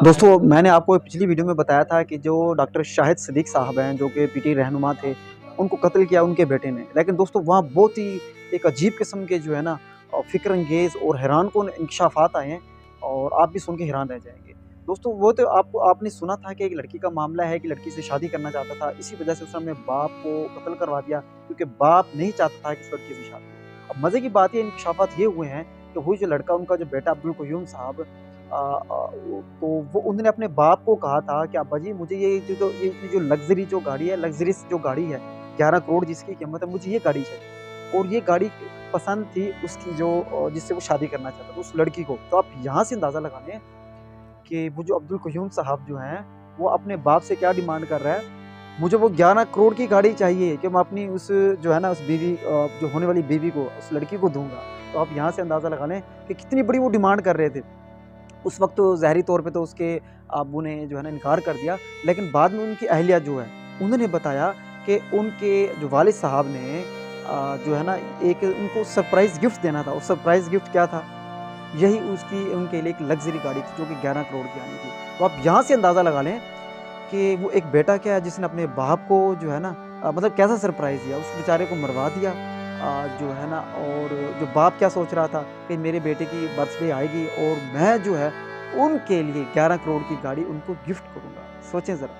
दोस्तों मैंने आपको पिछली वीडियो में बताया था कि जो डॉक्टर शाहिद सिद्दीक साहब हैं जो कि पीटी रहनुमा थे, उनको कत्ल किया उनके बेटे ने। लेकिन दोस्तों वहाँ बहुत ही एक अजीब किस्म के जो है ना फ़िक्र अंगेज़ और हैरानकुन इंकशाफ़ात आए हैं और आप भी सुन के हैरान रह जाएँगे। दोस्तों वो तो आपने सुना था कि एक लड़की का मामला है कि लड़की से शादी करना चाहता था, इसी वजह से उसने अपने बाप को कत्ल करवा दिया क्योंकि बाप नहीं चाहता था कि उस लड़की से शादी हो। अब मज़े की बात ये इंकशाफ़ात ये हुए हैं कि वही जो लड़का उनका जो बेटा अब्दुल क़य्यूम साहब तो वो उन्होंने अपने बाप को कहा था कि अब्बा जी मुझे ये इतनी जो लग्ज़री जो गाड़ी है, लग्ज़रियस जो गाड़ी है, 11 करोड़ जिसकी कीमत है, मुझे ये गाड़ी चाहिए। और ये गाड़ी पसंद थी उसकी जो जिससे वो शादी करना चाहता था, उस लड़की को। तो आप यहाँ से अंदाज़ा लगा लें कि वो जो अब्दुल क़य्यूम साहब जो हैं, वो अपने बाप से क्या डिमांड कर रहा है, मुझे वो 11 करोड़ की गाड़ी चाहिए कि मैं अपनी उस जो है ना उस बीवी जो होने वाली बीवी को, उस लड़की को दूँगा। तो आप यहाँ से अंदाज़ा लगा लें कि कितनी बड़ी वो डिमांड कर रहे थे। उस वक़्त तो ज़ाहिरी तौर पे तो उसके अब्बू ने जो है ना इनकार कर दिया, लेकिन बाद में उनकी अहलिया जो है, उन्होंने बताया कि उनके जो वालिद साहब ने जो है ना एक उनको सरप्राइज़ गिफ्ट देना था। और सरप्राइज़ गिफ्ट क्या था? यही उसकी उनके लिए एक लग्ज़री गाड़ी थी जो कि 11 करोड़ की आनी थी। तो आप यहाँ से अंदाज़ा लगा लें कि वो एक बेटा क्या है जिसने अपने बाप को जो है ना मतलब कैसा सरप्राइज़ दिया, उस बेचारे को मरवा दिया जो है ना। और जो बाप क्या सोच रहा था कि मेरे बेटे की बर्थडे आएगी और मैं जो है उनके लिए 11 करोड़ की गाड़ी उनको गिफ्ट करूँगा। सोचें ज़रा,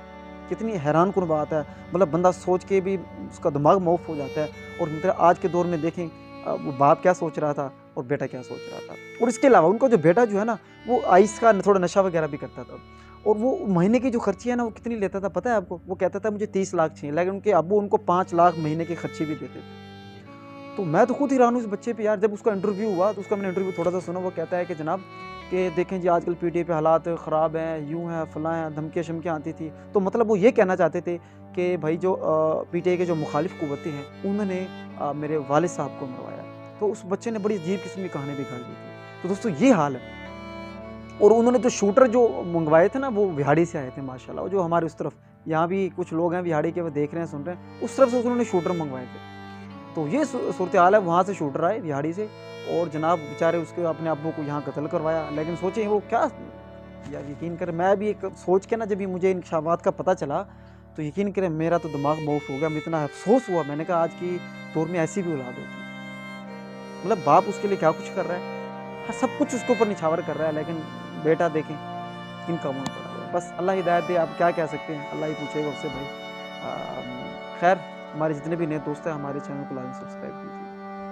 कितनी हैरानकुन बात है। मतलब बंदा सोच के भी उसका दिमाग मौफ हो जाता है। और मतलब आज के दौर में देखें वो बाप क्या सोच रहा था और बेटा क्या सोच रहा था। और इसके अलावा उनका जो बेटा जो है ना, वो आइस का थोड़ा नशा वगैरह भी करता था। और वो महीने की जो खर्ची है ना, वो कितनी लेता था पता है आपको? वो कहता था मुझे 30 लाख चाहिए, लेकिन उनके अब्बू उनको 5 लाख महीने की खर्ची भी देते थे। तो मैं तो खुद हैरान हूँ इस बच्चे पे यार। जब उसका इंटरव्यू हुआ तो उसका मैंने इंटरव्यू थोड़ा-सा सुना, वो कहता है कि जनाब कि देखें जी आजकल पीटीआई पे हालात ख़राब हैं, यूँ हैं, फलाँ हैं, धमकियाँ-शमकियाँ आती थी। तो मतलब वो ये कहना चाहते थे कि भाई जो पीटीआई के जो मुखालिफ कुव्वतें हैं, उन्होंने मेरे वालिद साहब को मरवाया। तो उस बच्चे ने बड़ी अजीब किस्म की कहानी भी गढ़ दी थी। तो दोस्तों ये हाल है। और उन्होंने जो शूटर जो मँगवाए थे ना, वो बिहाड़ी से आए थे माशाल्लाह। जो हमारे उस तरफ यहाँ भी कुछ लोग हैं बिहाड़ी के, वो देख रहे हैं, सुन रहे हैं, उस तरफ से उन्होंने शूटर मँगवाए थे। तो ये सूरत हाल है, वहाँ से शूटर आए बिहाड़ी से और जनाब बेचारे उसके अपने अब्बू को यहाँ कत्ल करवाया। लेकिन सोचें वो क्या, यार यकीन करें मैं भी एक सोच के ना, जब ये मुझे इंकशाफात का पता चला तो यकीन करें मेरा तो दिमाग मौफ हो गया। मैं इतना अफ़सोस हुआ, मैंने कहा आज की दौर में ऐसी भी औलाद होती है। मतलब बाप उसके लिए क्या कुछ कर रहा है, हाँ, सब कुछ उसके ऊपर निछावर कर रहा है, लेकिन बेटा देखें किन कामों में पड़ा हुआ है। बस अल्लाह हिदायत दे, आप क्या कह सकते हैं, अल्लाह ही पूछेगा उससे भाई। खैर, हमारे जितने भी नए दोस्त हैं हमारे चैनल को लाइक सब्सक्राइब कीजिए।